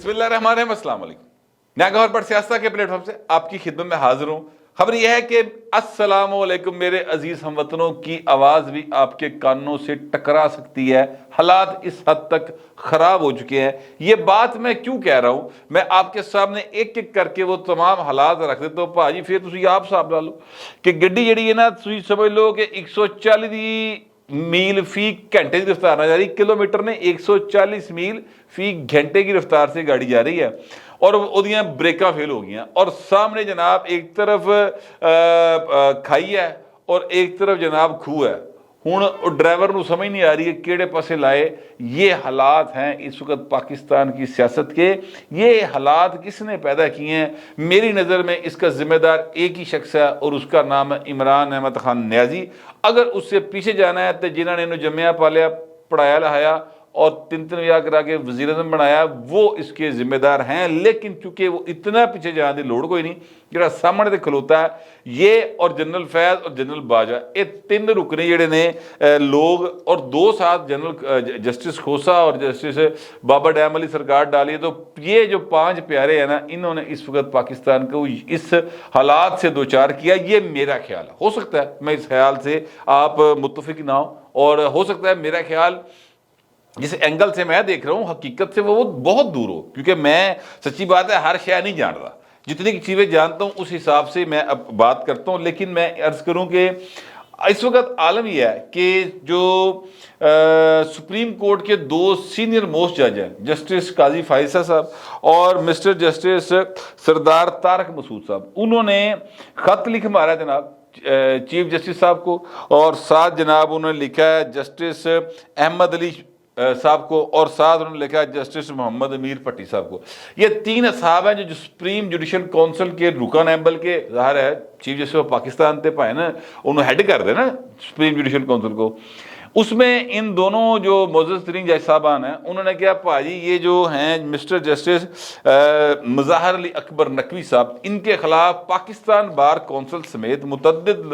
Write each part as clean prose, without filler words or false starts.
بسم اللہ الرحمن الرحیم، السلام علیکم۔ نیا گور پر سیاست کے پلیٹ فارم سے آپ کی خدمت میں حاضر ہوں۔ خبر یہ ہے کہ السلام علیکم میرے عزیز ہم وطنوں کی آواز بھی آپ کے کانوں سے ٹکرا سکتی ہے۔ حالات اس حد تک خراب ہو چکے ہیں۔ یہ بات میں کیوں کہہ رہا ہوں؟ میں آپ کے سامنے ایک ایک کر کے وہ تمام حالات رکھ دیتا ہوں بھاجی، پھر تسی آپ صاحب لا لو کہ گڈی جڑی ہے نا، تسی سمجھ لو کہ 140 میل فی گھنٹے کی رفتار نہ جا رہی، کلومیٹر نے 140 میل فی گھنٹے کی رفتار سے گاڑی جا رہی ہے، اور وہ بریکاں فیل ہو گئی ہیں، اور سامنے جناب ایک طرف کھائی ہے اور ایک طرف جناب کھو ہے۔ ہوں ڈرائیور نو سمجھ نہیں آ رہی ہے کیڑے پاسے لائے۔ یہ حالات ہیں اس وقت پاکستان کی سیاست کے۔ یہ حالات کس نے پیدا کیے ہیں؟ میری نظر میں اس کا ذمہ دار ایک ہی شخص ہے، اور اس کا نام ہے عمران احمد خان نیازی۔ اگر اس سے پیچھے جانا ہے تو جنہوں نے انہوں جمعہ پالیا، پڑھایا لہایا اور تین وجہ کرا کے وزیر اعظم بنایا، وہ اس کے ذمہ دار ہیں۔ لیکن چونکہ وہ اتنا پیچھے جانے کی لوڑ کوئی نہیں، جڑا سامنے تے کھلوتا ہے یہ اور جنرل فیض اور جنرل باجوہ، یہ تین رکنے جڑے نے لوگ، اور دو ساتھ جنرل جسٹس کھوسا اور جسٹس بابا ڈیم علی سرکار ڈالی، تو یہ جو 5 پیارے ہیں نا، انہوں نے اس وقت پاکستان کو اس حالات سے دوچار کیا۔ یہ میرا خیال ہے، ہو سکتا ہے میں اس خیال سے آپ متفق نہ ہوں، اور ہو سکتا ہے میرا خیال جس اینگل سے میں دیکھ رہا ہوں حقیقت سے وہ بہت دور ہو، کیونکہ میں سچی بات ہے ہر شے نہیں جان رہا، جتنی چیزیں جانتا ہوں اس حساب سے میں اب بات کرتا ہوں۔ لیکن میں عرض کروں کہ اس وقت عالم یہ ہے کہ جو سپریم کورٹ کے 2 سینئر موسٹ جج ہیں، جسٹس قاضی فائزہ صاحب اور مسٹر جسٹس سردار طارق مسعود صاحب، انہوں نے خط لکھ مارا ہے جناب چیف جسٹس صاحب کو، اور ساتھ جناب انہوں نے لکھا ہے جسٹس احمد علی صاحب کو، اور ساتھ انہوں نے لکھا ہے جسٹس محمد امیر پٹی صاحب کو۔ یہ 3 اصحاب ہیں جو سپریم جوڈیشل کونسل کے رکن ہیں، بلکہ ظاہر ہے چیف جسٹس آف پاکستان تے پائے نا، انہوں ہیڈ کر دے نا سپریم جوڈیشل کونسل کو۔ اس میں ان دونوں جو معزز ترین جج صاحبان ہیں، انہوں نے کہا بھاجی یہ جو ہیں مسٹر جسٹس مظاہر علی اکبر نقوی صاحب، ان کے خلاف پاکستان بار کونسل سمیت متعدد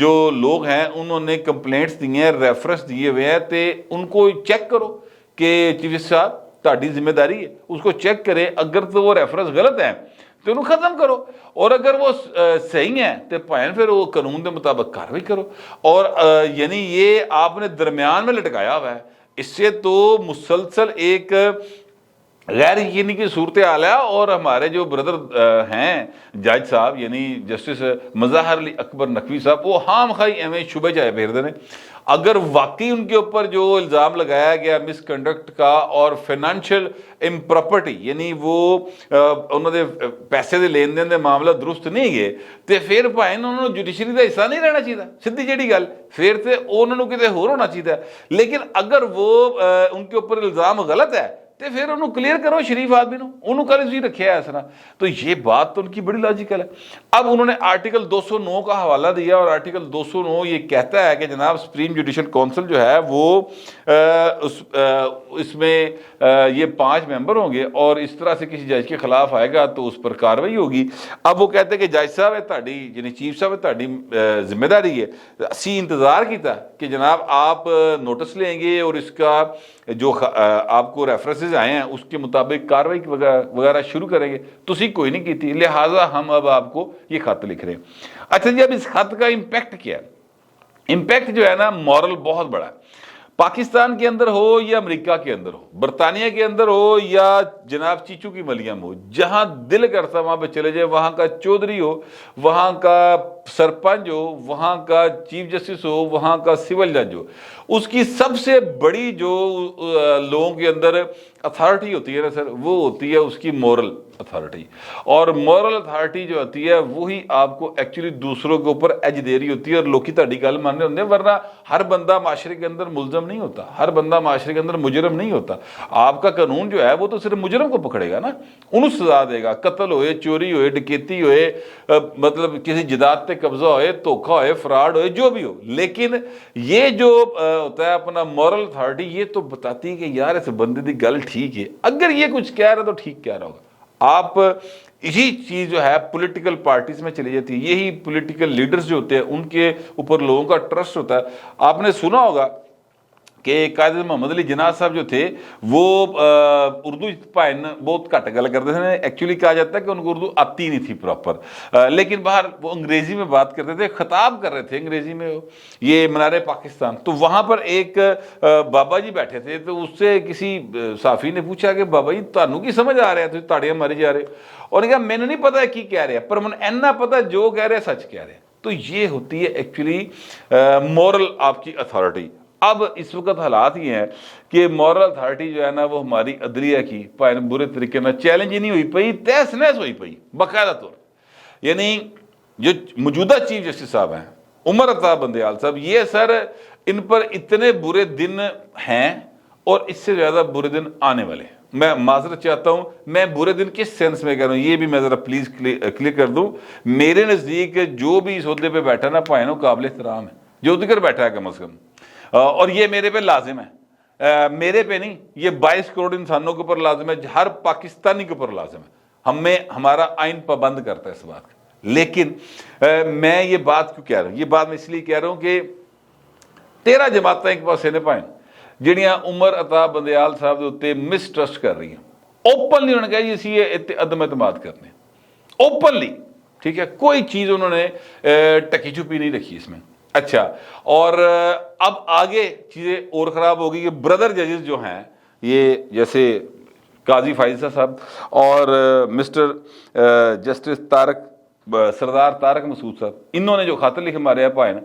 جو لوگ ہیں انہوں نے کمپلینٹس دی ہیں، ریفرنس دیے ہوئے ہیں، تے ان کو چیک کرو کہ چیف جسٹس صاحب تہاڈی ذمہ داری ہے، اس کو چیک کرے، اگر تو وہ ریفرنس غلط ہیں تو انہوں ختم کرو، اور اگر وہ صحیح ہیں تو پائن پھر وہ قانون کے مطابق کاروائی کرو۔ اور یعنی یہ آپ نے درمیان میں لٹکایا ہوا ہے، اس سے تو مسلسل ایک غیر یقینی کی صورتحال ہے۔ اور ہمارے جو بردر ہیں جج صاحب یعنی جسٹس مظاہر علی اکبر نقوی صاحب، وہ خام خواہی ایویں شبہ چاہے پھیر دے، اگر واقعی ان کے اوپر جو الزام لگایا گیا مس کنڈکٹ کا اور فائنینشیل امپراپرٹی، یعنی وہ انہوں نے پیسے دے لین دین دے معاملہ درست نہیں گئے، تو پھر بھائی انہوں نے جوڈیشری کا حصہ نہیں رہنا چاہیے، سیدھی جیڑی گل، پھر تو انہوں نے کتے ہور ہونا چاہیے۔ لیکن اگر وہ ان کے اوپر الزام غلط ہے تو پھر انہوں کلیئر کرو، شریف آدمی نو انہوں کل اسی رکھیا ہے اسنا، تو یہ بات تو ان کی بڑی لاجیکل ہے۔ اب انہوں نے آرٹیکل 209 کا حوالہ دیا، اور آرٹیکل 209 یہ کہتا ہے کہ جناب سپریم جوڈیشل کونسل جو ہے وہ اس میں یہ 5 ممبر ہوں گے، اور اس طرح سے کسی جج کے خلاف آئے گا تو اس پر کاروائی ہوگی۔ اب وہ کہتے ہیں کہ جج صاحب ہے تہاڈی یعنی چیف صاحب ہے تہاڈی ذمہ داری ہے، اسی انتظار کیتا کہ جناب آپ نوٹس لیں گے اور اس کا جو آپ کو ریفرنسز آئے ہیں اس کے مطابق کاروائی وغیرہ شروع کریں گے، تو اسی کوئی نہیں کی تھی، لہٰذا ہم اب آپ کو یہ خط لکھ رہے ہیں۔ اچھا جی، اب اس خط کا امپیکٹ کیا ہے؟ امپیکٹ جو ہے نا مورل بہت بڑا ہے، پاکستان کے اندر ہو یا امریکہ کے اندر ہو، برطانیہ کے اندر ہو یا جناب چیچو کی ملیم ہو، جہاں دل کرتا وہاں پہ چلے جائے، وہاں کا چودھری ہو، وہاں کا سرپنچ ہو، وہاں کا چیف جسٹس ہو، وہاں کا سول جج ہو، اس کی سب سے بڑی جو لوگوں کے اندر اتھارٹی ہوتی ہے نا سر، وہ ہوتی ہے اس کی مورل اتھارٹی، اور مورل اتھارٹی جو ہوتی ہے وہی آپ کو ایکچولی دوسروں کے اوپر ایج دے رہی ہوتی ہے، اور لوگ کی تہاڈی گل ماننے ہوندے، ورنہ ہر بندہ معاشرے کے اندر ملزم نہیں ہوتا، ہر بندہ معاشرے کے اندر مجرم نہیں ہوتا۔ آپ کا قانون جو ہے وہ تو صرف مجرم کو پکڑے گا نا، انہوں سزا دے گا، قتل ہوئے، چوری ہوئے، ڈکیتی ہوئے، مطلب کسی جداد تے قبضہ ہوئے، دھوکہ ہوئے، فراڈ ہوئے، جو بھی ہو۔ لیکن یہ جو ہوتا ہے اپنا مورل اتھارٹی، یہ تو بتاتی ہے کہ یار اس بندے دی گل ٹھیک ہے، اگر یہ کچھ کہہ رہا تو ٹھیک کہہ رہا ہوگا۔ آپ یہی چیز جو ہے پولیٹیکل پارٹیز میں چلی جاتی ہے، یہی پولیٹیکل لیڈرز جو ہوتے ہیں ان کے اوپر لوگوں کا ٹرسٹ ہوتا ہے۔ آپ نے سنا ہوگا کہ قائد محمد علی جناح صاحب جو تھے وہ اردو پائن بہت گھٹ گل کرتے تھے. ایکچولی کہا جاتا ہے کہ ان کو اردو آتی نہیں تھی پراپر, لیکن باہر وہ انگریزی میں بات کرتے تھے, خطاب کر رہے تھے انگریزی میں. یہ منار پاکستان, تو وہاں پر ایک بابا جی بیٹھے تھے, تو اس سے کسی صحافی نے پوچھا کہ بابا جی تانوں کی سمجھ آ رہا ہے, تو تاڑیاں ماری جا رہے, اور کہا میں نے نہیں پتا کی کہہ رہے, پر من اینا پتا جو کہہ رہے سچ کہہ رہے. تو یہ ہوتی ہے ایکچولی مورل آپ کی اتھارٹی. اب اس وقت حالات یہ ہیں کہ مورل اتھارٹی جو ہے نا وہ ہماری عدلیہ کی برے طریقے میں چیلنج ہی نہیں ہوئی پئی, تہس نہس ہوئی پئی باقاعدہ طور. یعنی جو موجودہ چیف جسٹس صاحب ہیں عمر عطا بندیال صاحب, یہ سر ان پر اتنے برے دن ہیں اور اس سے زیادہ برے دن آنے والے ہیں. میں معذرت چاہتا ہوں, میں برے دن کس سینس میں کہہ رہا ہوں یہ بھی میں ذرا پلیز کلیئر کر دوں. میرے نزدیک جو بھی اس عہدے پہ بیٹھا نا پائنوں قابل احترام ہے, جو دیگر بیٹھا ہے کم از کم, اور یہ میرے پہ لازم ہے, میرے پہ نہیں, یہ 22 کروڑ انسانوں کے اوپر لازم ہے, ہر پاکستانی کے اوپر لازم ہے. ہمارا آئین پابند کرتا ہے اس بات کا. لیکن میں یہ بات کیوں کہہ رہا ہوں, یہ بات میں اس لیے کہہ رہا ہوں کہ 13 جماعتیں ایک پاسے نے پائیں جہاں عمر عطا بندیال صاحب کے اتنے مسٹرسٹ کر رہی ہیں. اوپنلی انہوں نے کہا جی اسی یہ عدم اعتماد کرنے, اوپنلی, ٹھیک ہے, کوئی چیز انہوں نے ٹکی چھپی نہیں رکھی اس میں. اچھا, اور اب آگے چیزیں اور خراب ہوگی کہ بردر ججز جو ہیں, یہ جیسے قاضی فائزہ صاحب اور مسٹر جسٹس سردار طارق مسعود صاحب, انہوں نے جو خط لکھ مارے پائے نا,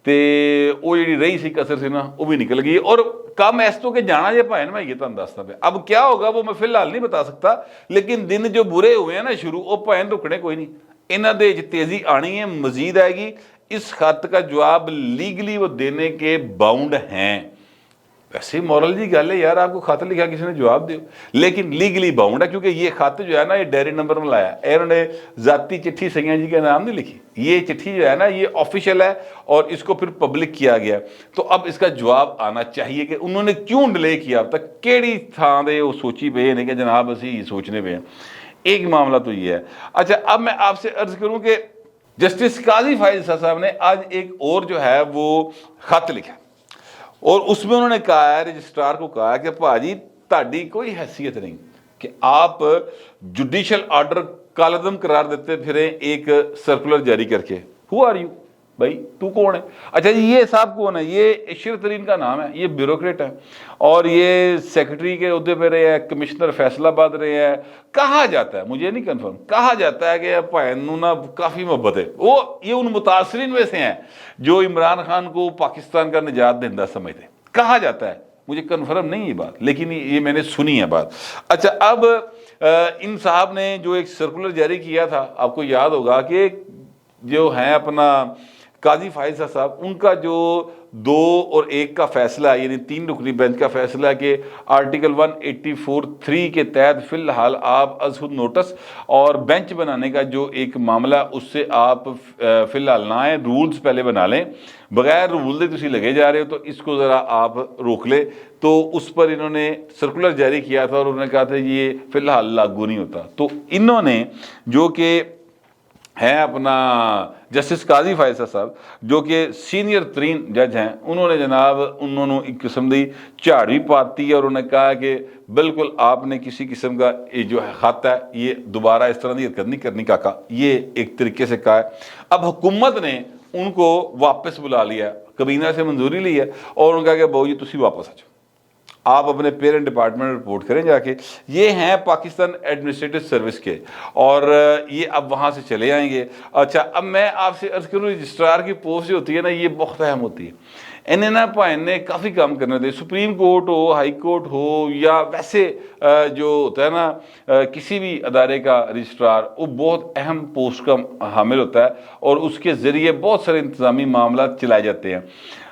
تے وہ جی رہی سی کسر سی نا وہ بھی نکل گئی. اور کم اس تو کہ جانا جے پائے نا, میں یہ تمہیں دستا پہ, اب کیا ہوگا وہ میں فی الحال نہیں بتا سکتا, لیکن دن جو برے ہوئے ہیں نا شروع, وہ پائے رکنے کوئی نہیں. انہاں دے تیزی آنی ہے, مزید آئے گی. اس خط کا جواب لیگلی وہ دینے کے باؤنڈ ہیں. ویسے مورل جی گل ہے یار, آپ کو خط لکھا کسی نے جواب دیو, لیکن لیگلی باؤنڈ ہے, کیونکہ یہ خط جو ہے نا یہ ڈائری نمبر میں لایا, انہوں نے ذاتی چٹھی سیاں جی کے نام نہیں لکھی. یہ چٹھی جو ہے نا یہ آفیشیل ہے اور اس کو پھر پبلک کیا گیا. تو اب اس کا جواب آنا چاہیے کہ انہوں نے کیوں ڈیلے کیا, اب تک کیڑی تھان دے وہ سوچی پہ نہیں کہ جناب اسی سوچنے پہ ہیں. ایک معاملہ تو یہ ہے. اچھا, اب میں آپ سے عرض کروں کہ جسٹس قاضی فائزہ صاحب نے آج ایک اور جو ہے وہ خط لکھا, اور اس میں انہوں نے کہا ہے, رجسٹرار کو کہا کہ بھاجی تہاڈی کوئی حیثیت نہیں کہ آپ جوڈیشل آرڈر کالعدم قرار دیتے پھریں ایک سرکولر جاری کر کے. ہو آر یو بھائی, تو کون ہے؟ اچھا جی یہ صاحب کون ہے؟ یہ عشر ترین کا نام ہے, یہ بیوروکریٹ ہے اور یہ سیکرٹری کے عہدے پہ رہے ہیں, کمشنر فیصل آباد رہے ہیں. کہا جاتا ہے, مجھے نہیں کنفرم, کہا جاتا ہے کہ پہنوں نا کافی محبت ہے. وہ یہ ان متاثرین میں سے ہیں جو عمران خان کو پاکستان کا نجات دہندہ سمجھتے ہیں, کہا جاتا ہے. مجھے کنفرم نہیں یہ بات, لیکن یہ میں نے سنی ہے بات. اچھا, اب ان صاحب نے جو ایک سرکولر جاری کیا تھا, آپ کو یاد ہوگا کہ جو ہیں اپنا قاضی فائزہ صاحب, ان کا جو 2 اور 1 کا فیصلہ ہے, یعنی 3 رکنی بینچ کا فیصلہ ہے کہ آرٹیکل 184(3) کے تحت فی الحال آپ از خود نوٹس اور بینچ بنانے کا جو ایک معاملہ, اس سے آپ فی الحال نہ آئیں, رولز پہلے بنا لیں. بغیر رول دے تسی لگے جا رہے ہو, تو اس کو ذرا آپ روک لے. تو اس پر انہوں نے سرکولر جاری کیا تھا اور انہوں نے کہا تھا یہ فی الحال لاگو نہیں ہوتا. تو انہوں نے جو کہ ہیں اپنا جسٹس قاضی فائزہ صاحب جو کہ سینئر ترین جج ہیں, انہوں نے جناب انہوں نے ایک قسم دی جھاڑ بھی پاتی ہے, اور انہوں نے کہا کہ بالکل آپ نے کسی قسم کا یہ جو ہے خط ہے یہ دوبارہ اس طرح کی حرکت نہیں کرنی کاکا, یہ ایک طریقے سے کہا ہے. اب حکومت نے ان کو واپس بلا لیا, کابینہ سے منظوری لی ہے, اور انہوں نے کہا کہ بہو جی تسی واپس آ جاؤ, آپ اپنے پیرنٹ ڈپارٹمنٹ رپورٹ کریں جا کے. یہ ہیں پاکستان ایڈمنسٹریٹو سروس کے, اور یہ اب وہاں سے چلے آئیں گے. اچھا, اب میں آپ سے عرض کروں رجسٹرار کی پوسٹ جو ہوتی ہے نا یہ بہت اہم ہوتی ہے. انہیں نا پائن نے کافی کام کرنے تھے, سپریم کورٹ ہو, ہائی کورٹ ہو, یا ویسے جو ہوتا ہے نا کسی بھی ادارے کا رجسٹرار, وہ بہت اہم پوسٹ کا حامل ہوتا ہے, اور اس کے ذریعے بہت سارے انتظامی معاملات چلائے جاتے ہیں.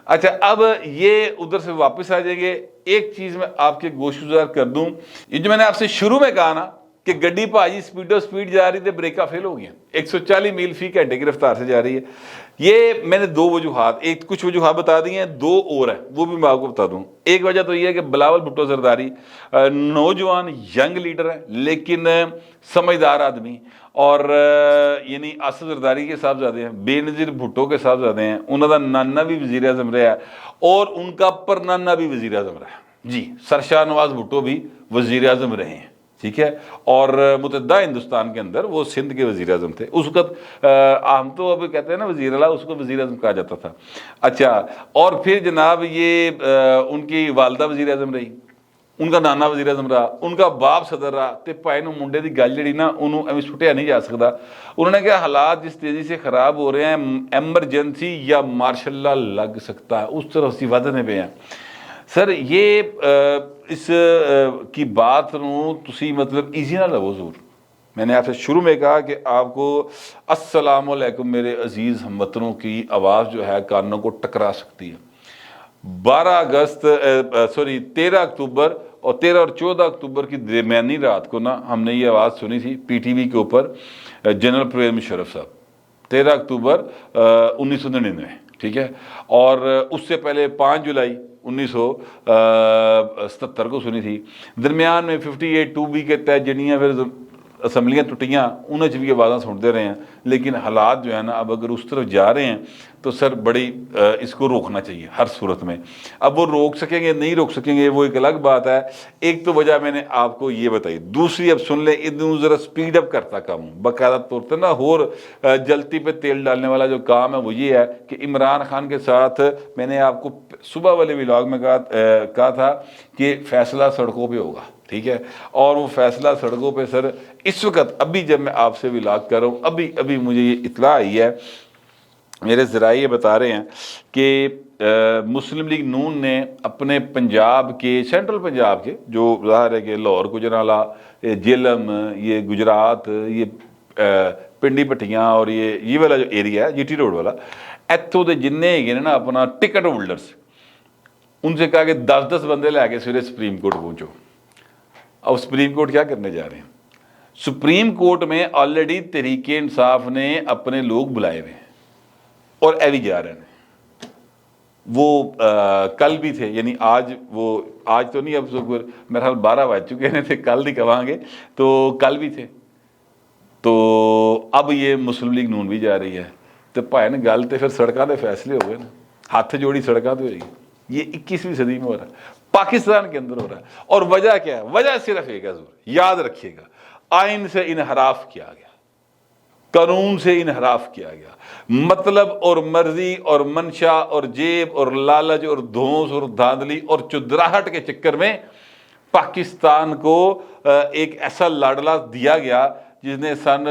اچھا, اب یہ ادھر سے واپس آ جائیں گے. ایک چیز میں آپ کے گوش گزار کر دوں, یہ جو میں نے آپ سے شروع میں کہا نا کہ گڈی بھاجی سپیڈ جا رہی تھی، بریکاں فیل ہو گیا، 140 میل فی گھنٹے کی رفتار سے جا رہی ہے۔ یہ میں نے دو وجوہات، کچھ وجوہات بتا دی ہیں، دو اور ہیں وہ بھی میں آپ کو بتا دوں۔ ایک وجہ تو یہ ہے کہ بلاول بھٹو زرداری نوجوان ینگ لیڈر ہے لیکن سمجھدار آدمی، اور یعنی اسد زرداری کے صاحبزادے ہیں، بے نظیر بھٹو کے صاحبزادے ہیں، انہوں کا نانا بھی وزیر اعظم رہا ہے اور ان کا پرنانا بھی وزیر اعظم رہا ہے جی، سر شاہ نواز بھٹو بھی وزیر اعظم رہے ہیں، ٹھیک ہے، اور متحدہ ہندوستان کے اندر وہ سندھ کے وزیر اعظم تھے اس وقت۔ ہم تو اب کہتے ہیں نا وزیر اعلیٰ، اس کو وزیر اعظم کہا جاتا تھا۔ اچھا، اور پھر جناب یہ ان کی والدہ وزیر اعظم رہی، ان کا نانا وزیر اعظم رہا، ان کا باپ صدر رہا، تے پائے نو منڈے دی گل جڑی نا انہوں ایویں سٹیا نہیں جا سکتا۔ انہوں نے کہا حالات جس تیزی سے خراب ہو رہے ہیں، ایمرجنسی یا مارشل لا لگ سکتا ہے، اس طرح اسی ودنے پہ ہیں۔ سر یہ اس کی بات نو تسی مطلب ایزی نہ لو ضرور۔ میں نے آپ سے شروع میں کہا کہ آپ کو السلام علیکم میرے عزیز ہم وطنوں کی آواز جو ہے کانوں کو ٹکرا سکتی ہے۔ 13 اکتوبر اور 13 اور 14 اکتوبر کی درمیانی رات کو نا ہم نے یہ آواز سنی تھی پی ٹی وی کے اوپر، جنرل پرویز مشرف صاحب، 13 اکتوبر 1999، ٹھیک ہے، اور اس سے پہلے 5 جولائی 1977 کو سنی تھی۔ درمیان میں 58(2)B کے تحت جنیاں پھر اسمبلیاں ٹوٹیاں، انہیں بھی آوازاں سنتے رہے ہیں، لیکن حالات جو ہے نا اب اگر اس طرف جا رہے ہیں تو سر بڑی اس کو روکنا چاہیے ہر صورت میں۔ اب وہ روک سکیں گے نہیں روک سکیں گے وہ ایک الگ بات ہے۔ ایک تو وجہ میں نے آپ کو یہ بتائی، دوسری اب سن لیں، ادھر ذرا سپیڈ اپ کرتا کام ہوں باقاعدہ طور پر نا، اور جلتی پہ تیل ڈالنے والا جو کام ہے وہ یہ ہے کہ عمران خان کے ساتھ میں نے آپ کو صبح والے ولاگ میں کہا تھا کہ فیصلہ سڑکوں پہ ہوگا، ٹھیک ہے، اور وہ فیصلہ سڑکوں پہ سر اس وقت ابھی جب میں آپ سے ولاگ کر رہا ہوں ابھی مجھے یہ اطلاع آئی ہے، میرے ذرائع یہ بتا رہے ہیں کہ مسلم لیگ نون نے اپنے پنجاب کے، سینٹرل پنجاب کے، جو ظاہر ہے کہ لاہور گجرانوالہ، جہلم، یہ گجرات، یہ پنڈی پٹیاں اور یہ والا جو ایریا ہے جی ٹی روڈ والا، ایتھوں دے جننے ہیں نا اپنا ٹکٹ ہولڈرز، ان سے کہا کہ 10 بندے لے کے سویرے سپریم کورٹ پہنچو۔ اب سپریم کورٹ کیا کرنے جا رہے ہیں؟ سپریم کورٹ میں آلریڈی تحریک انصاف نے اپنے لوگ بلائے ہوئے ہیں اور ایوی جا رہے ہیں۔ وہ کل بھی تھے، یعنی آج تو نہیں، اب میرے خیال 12 بج چکے ہیں، تھے کل نہیں کہاں گے، تو کل بھی تھے، تو اب یہ مسلم لیگ نون بھی جا رہی ہے، تو بھائی نے گل تو پھر سڑکوں کے فیصلے ہو گئے نا، ہاتھ جوڑی سڑکوں پہ ہوئی۔ یہ 21ویں صدی میں ہو رہا ہے، پاکستان کے اندر ہو رہا ہے، اور وجہ کیا ہے؟ وجہ صرف ایک ہے، ضرور یاد رکھیے گا، آئین سے انحراف کیا گیا، قانون سے انحراف کیا گیا، مطلب اور مرضی اور منشا اور جیب اور لالچ اور دھونس اور دھاندلی اور چدراہٹ کے چکر میں پاکستان کو ایک ایسا لاڈلا دیا گیا جس نے سن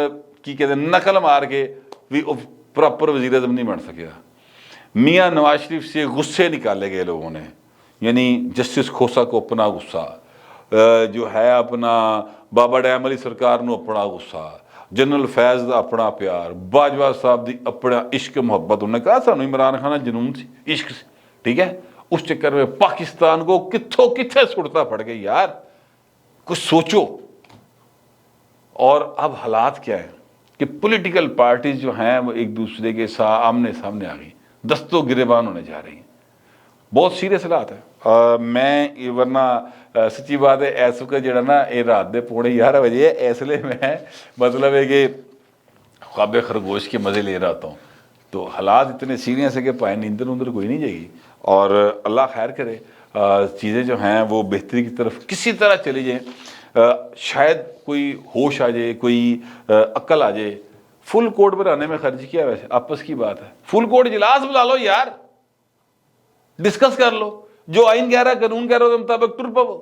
کی کہتے ہیں نقل مار کے بھی پراپر وزیر اعظم نہیں بن سکیا۔ میاں نواز شریف سے غصے نکالے گئے لوگوں نے، یعنی جسٹس کھوسا کو اپنا غصہ جو ہے، اپنا بابا ڈیم علی سرکار نو اپنا غصہ، جنرل فیض دا اپنا پیار، باجوہ صاحب دی اپنا عشق محبت، انہوں نے کہا سانو عمران خان جنون سی، عشق سی، ٹھیک ہے، اس چکر میں پاکستان کو کتھے سڑتا پڑ گئی یار، کچھ سوچو۔ اور اب حالات کیا ہے کہ پولیٹیکل پارٹیز جو ہیں وہ ایک دوسرے کے آمنے سامنے آ گئی، دستوں گریبان ہونے جا رہی ہیں، بہت سیریس حالات ہے۔ میں ورنہ سچی بات ہے اس وقت جڑا نا یہ رات دے 11:15 بجے ہے، اس لیے میں مطلب ہے کہ خواب خرگوش کے مزے لے رہا ہوں، تو حالات اتنے سیریس ہے کہ پائے نیندر اندر کوئی نہیں جائے گی، اور اللہ خیر کرے چیزیں جو ہیں وہ بہتری کی طرف کسی طرح چلی جائیں، شاید کوئی ہوش آ جائے، کوئی عقل آ جائے۔ فل کورٹ بنانے میں خرچ کیا ویسے آپس کی بات ہے، فل کورٹ اجلاس بلا لو یار، ڈسکس کر لو، جو آئین کہہ رہا ہے، قانون کہہ رہا ہے، مطابق ٹر پاؤ۔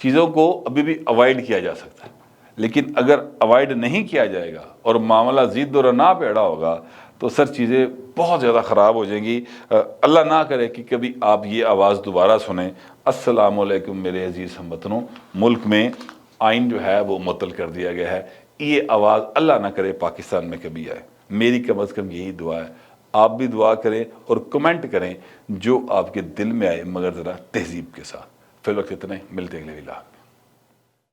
چیزوں کو ابھی بھی اوائڈ کیا جا سکتا ہے، لیکن اگر اوائڈ نہیں کیا جائے گا اور معاملہ زید و رنا پیڑا ہوگا تو سر چیزیں بہت زیادہ خراب ہو جائیں گی۔ اللہ نہ کرے کہ کبھی آپ یہ آواز دوبارہ سنیں۔ السلام علیکم میرے عزیز ہم وطنوں، ملک میں آئین جو ہے وہ معطل کر دیا گیا ہے، یہ آواز اللہ نہ کرے پاکستان میں کبھی آئے، میری کم از کم یہی دعا ہے۔ آپ بھی دعا کریں اور کمنٹ کریں جو آپ کے دل میں آئے، مگر ذرا تہذیب کے ساتھ۔ فی الوقت اتنے، ملتے اگلے ولاگ۔